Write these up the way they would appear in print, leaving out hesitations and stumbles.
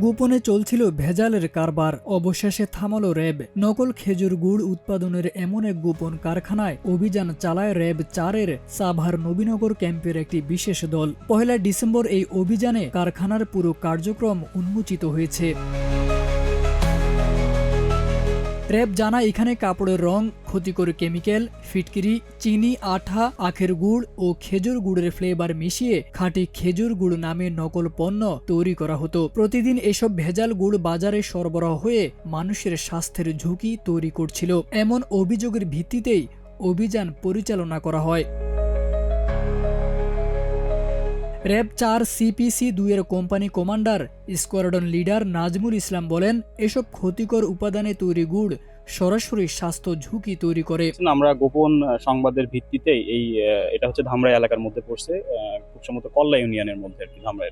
গোপনে চলছিল ভেজালের কারবার, অবশেষে থামালো র্যাব। নকল খেজুর গুড় উৎপাদনের এমন এক গোপন কারখানায় অভিযান চালায় র্যাব 4-এর সাভার নবীনগর ক্যাম্পের একটি বিশেষ দল। 1 ডিসেম্বর এই অভিযানে কারখানার পুরো কার্যক্রম উন্মোচিত হয়েছে। র্যাব জানায় এখানে কাপড়ের রং, ক্ষতিকর কেমিক্যাল, ফিটকিরি, চিনি, আঠা, আখের গুড় ও খেজুর গুড়ের ফ্লেভার মিশিয়ে খাঁটি খেজুর গুড় নামে নকল পণ্য তৈরি করা হতো। প্রতিদিন এসব ভেজাল গুড় বাজারে সরবরাহ হয়ে মানুষের স্বাস্থ্যের ঝুঁকি তৈরি করছিল। এমন অভিযোগের ভিত্তিতেই অভিযান পরিচালনা করা হয়। র্যাব 4 CPC 2-এর company commander squadron leader Nazmul Islam বলেন, এসব ক্ষতিকর উপাদানে তৈরি গুড় সরাসরি স্বাস্থ্য ঝুঁকি তৈরি করে। আমরা গোপন সংবাদের ভিত্তিতে এটা হচ্ছে ধামরা এলাকার মধ্যে পড়ছে, খুব সম্ভবত কল্লা ইউনিয়নের মধ্যে আর কি, ধামরা।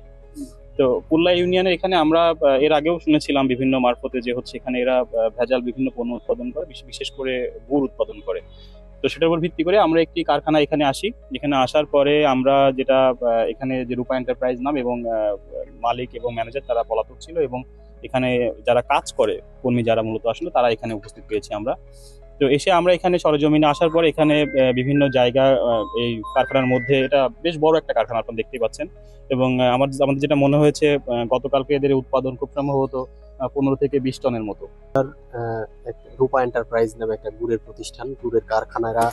তো কুল্লা ইউনিয়নের এখানে আমরা এর আগেও শুনেছিলাম বিভিন্ন মারফতে যে হচ্ছে এখানে এরা ভেজাল বিভিন্ন পণ্য উৎপাদন করে, বিশেষ করে গুড় উৎপাদন করে। তো সেটার উপর ভিত্তি করে আমরা একটি কারখানা এখানে আসি। এখানে আসার পরে আমরা যেটা এখানে যে রূপা এন্টারপ্রাইজ নাম এবং মালিক এবং ম্যানেজার তারা পলাতক ছিল, এবং এখানে যারা কাজ করে কর্মী যারা মূলত আসলে তারা এখানে উপস্থিত পেয়েছি আমরা। তো এসে আমরা এখানে সরেজমিনে আসার পর এখানে বিভিন্ন জায়গা এই কারখানার মধ্যে, এটা বেশ বড় একটা কারখানা আপনারা দেখতেই পাচ্ছেন, এবং আমাদের যেটা মনে হয়েছে গতকালকে এদের উৎপাদন খুব সম্ভবত 15 থেকে 20 টনের মতো। রূপা এন্টারপ্রাইজ নামে একটা গুড়ের প্রতিষ্ঠান, গুড়ের কারখানারা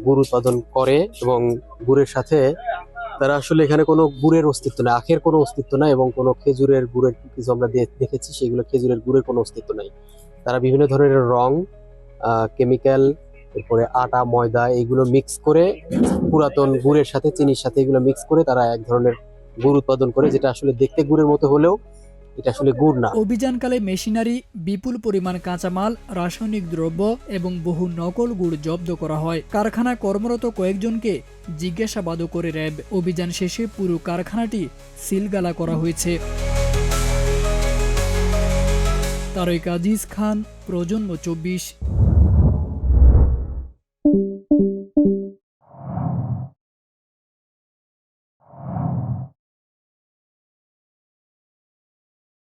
গুড় উৎপাদন করে এবং গুড়ের সাথে তারা আসলে এখানে কোনো গুড়ের অস্তিত্ব নাই, আখের কোনো অস্তিত্ব নাই, এবং কোনো খেজুরের গুড়ের কিছু আমরা দেখেছি সেগুলো খেজুরের গুড়ের কোনো অস্তিত্ব নাই। তারা বিভিন্ন ধরনের রং, কেমিক্যাল, এরপরে আটা, ময়দা এগুলো মিক্স করে পুরাতন গুড়ের সাথে, চিনির সাথে এগুলো মিক্স করে তারা এক ধরনের গুড় উৎপাদন করে, যেটা আসলে দেখতে গুড়ের মতো হলেও এটা আসলে গুড় না। অভিযানকালে মেশিনারি, বিপুল পরিমাণ কাঁচামাল, রাসায়নিক দ্রব্য এবং বহু নকল গুড় জব্দ করা হয়। কারখানায় কর্মরত কয়েকজনকে জিজ্ঞাসাবাদও করে র্যাব। অভিযান শেষে পুরো কারখানাটি সিলগালা করা হয়েছে। তারেক আজিজ খান, প্রজন্ম 24।